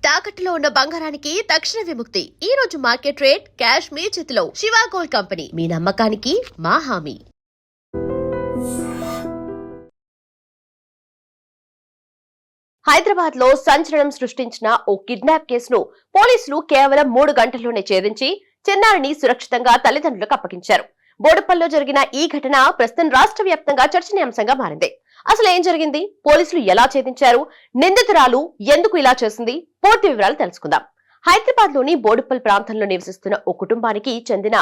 తాకట్టులో ఉన్న బంగారానికి తక్షణ విముక్తి. ఈ రోజు మార్కెట్ రేట్ క్యాష్ మీ చేతిలో. శివ గోల్డ్ కంపెనీ, మీ నమ్మకానికి మా హామీ. హైదరాబాద్ లో సంచలనం సృష్టించిన ఓ కిడ్నాప్ కేసును పోలీసులు కేవలం 3 గంటల్లోనే ఛేదించి చిన్నారిని సురక్షితంగా తల్లిదండ్రులకు అప్పగించారు. బోడుపల్లో జరిగిన ఈ ఘటన ప్రస్తుతం రాష్ట్ర వ్యాప్తంగా చర్చనీయాంశంగా మారింది. అసలు ఏం జరిగింది, పోలీసులు ఎలా ఛేదించారు, నిందితురాలు ఎందుకు ఇలా చేసింది, పూర్తి వివరాలు తెలుసుకుందాం. హైదరాబాద్ లోని బోడుపల్ ప్రాంతంలో నివసిస్తున్న ఓ కుటుంబానికి చెందిన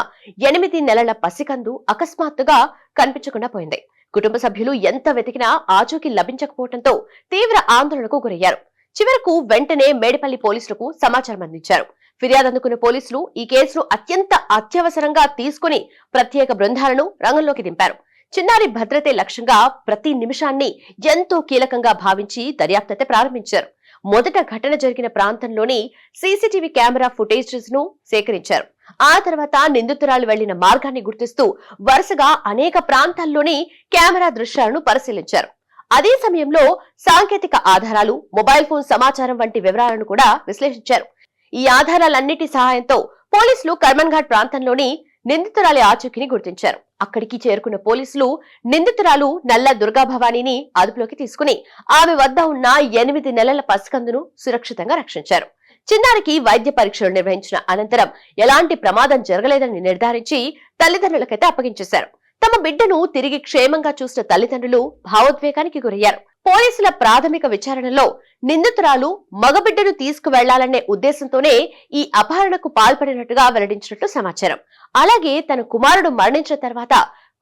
8 నెలల పసికందు అకస్మాత్తుగా కనిపించకుండా పోయింది. కుటుంబ సభ్యులు ఎంత వెతికినా ఆచూకీ లభించకపోవడంతో తీవ్ర ఆందోళనకు గురయ్యారు. చివరకు వెంటనే మేడిపల్లి పోలీసులకు సమాచారం అందించారు. ఫిర్యాదు అందుకున్న పోలీసులు ఈ కేసును అత్యంత అత్యవసరంగా తీసుకుని ప్రత్యేక బృందాలను రంగంలోకి దింపారు. చిన్నారి భద్రతే లక్ష్యంగా ప్రతి నిమిషాన్ని ఎంతో కీలకంగా భావించి దర్యాప్తు ప్రారంభించారు. మొదట ఘటన జరిగిన ప్రాంతంలోని సీసీటీవీ కెమెరా ఫుటేజెస్ ను సేకరించారు. ఆ తర్వాత నిందితురాలు వెళ్లిన మార్గాన్ని గుర్తిస్తూ వరుసగా అనేక ప్రాంతాల్లోని కెమెరా దృశ్యాలను పరిశీలించారు. అదే సమయంలో సాంకేతిక ఆధారాలు, మొబైల్ ఫోన్ సమాచారం వంటి వివరాలను కూడా విశ్లేషించారు. ఈ ఆధారాలన్నిటి సహాయంతో పోలీసులు కర్మన్ ఘాట్ ప్రాంతంలోని నిందితురాలి ఆచూకీని గుర్తించారు. అక్కడికి చేరుకున్న పోలీసులు నిందితురాలు నల్ల దుర్గాభవానీని అదుపులోకి తీసుకుని ఆమె వద్ద ఉన్న 8 నెలల పసికందును సురక్షితంగా రక్షించారు. చిన్నారికి వైద్య పరీక్షలు నిర్వహించిన అనంతరం ఎలాంటి ప్రమాదం జరగలేదని నిర్ధారించి తల్లిదండ్రులకైతే అప్పగించేశారు. తమ బిడ్డను తిరిగి క్షేమంగా చూసిన తల్లిదండ్రులు భావోద్వేగానికి గురయ్యారు. పోలీసుల ప్రాథమిక విచారణలో నిందితురాలు మగబిడ్డను తీసుకువెళ్లాలనే ఉద్దేశంతోనే ఈ అపహరణకు పాల్పడినట్టుగా వెల్లడించినట్లు సమాచారం. అలాగే తన కుమారుడు మరణించిన తర్వాత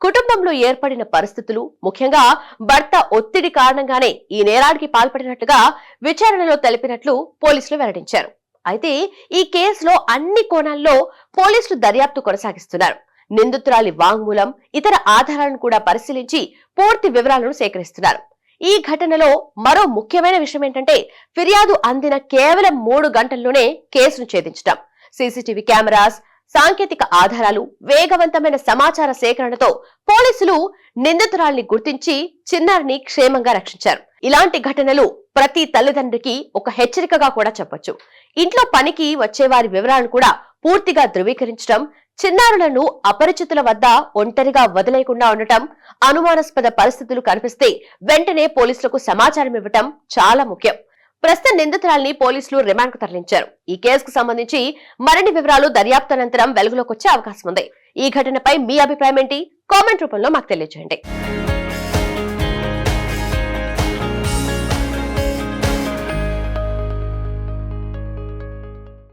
కుటుంబంలో ఏర్పడిన పరిస్థితులు, ముఖ్యంగా భర్త ఒత్తిడి కారణంగానే ఈ నేరానికి పాల్పడినట్టుగా విచారణలో తెలిపినట్లు పోలీసులు వెల్లడించారు. అయితే ఈ కేసులో అన్ని కోణాల్లో పోలీసులు దర్యాప్తు కొనసాగిస్తున్నారు. నిందితురాలి వాంగ్మూలం, ఇతర ఆధారాలను కూడా పరిశీలించి పూర్తి వివరాలను సేకరిస్తున్నారు. ఈ ఘటనలో మరో ముఖ్యమైన విషయం ఏంటంటే ఫిర్యాదు అందిన కేవలం 3 గంటల్లోనే కేసును ఛేదించడం. సీసీటీవీ కెమెరాస్, సాంకేతిక ఆధారాలు, వేగవంతమైన సమాచార సేకరణతో పోలీసులు నిందితురాల్ని గుర్తించి చిన్నారిని క్షేమంగా రక్షించారు. ఇలాంటి ఘటనలు ప్రతి తల్లిదండ్రికి ఒక హెచ్చరికగా కూడా చెప్పొచ్చు. ఇంట్లో పనికి వచ్చే వారి వివరాలను కూడా పూర్తిగా ధృవీకరించడం, చిన్నారులను అపరిచితుల వద్ద ఒంటరిగా వదిలేయకుండా ఉండటం, అనుమానాస్పద పరిస్థితులు కనిపిస్తే వెంటనే పోలీసులకు సమాచారం ఇవ్వటం చాలా ముఖ్యం. ప్రస్తుతం నిందితురాల్ని పోలీసులు రిమాండ్ కు తరలించారు. ఈ కేసుకు సంబంధించి మరిన్ని వివరాలు దర్యాప్తు అనంతరం వెలుగులోకి వచ్చే అవకాశం ఉంది. ఈ ఘటనపై మీ అభిప్రాయం ఏంటి? కామెంట్ రూపంలో మాకు తెలియజేయండి.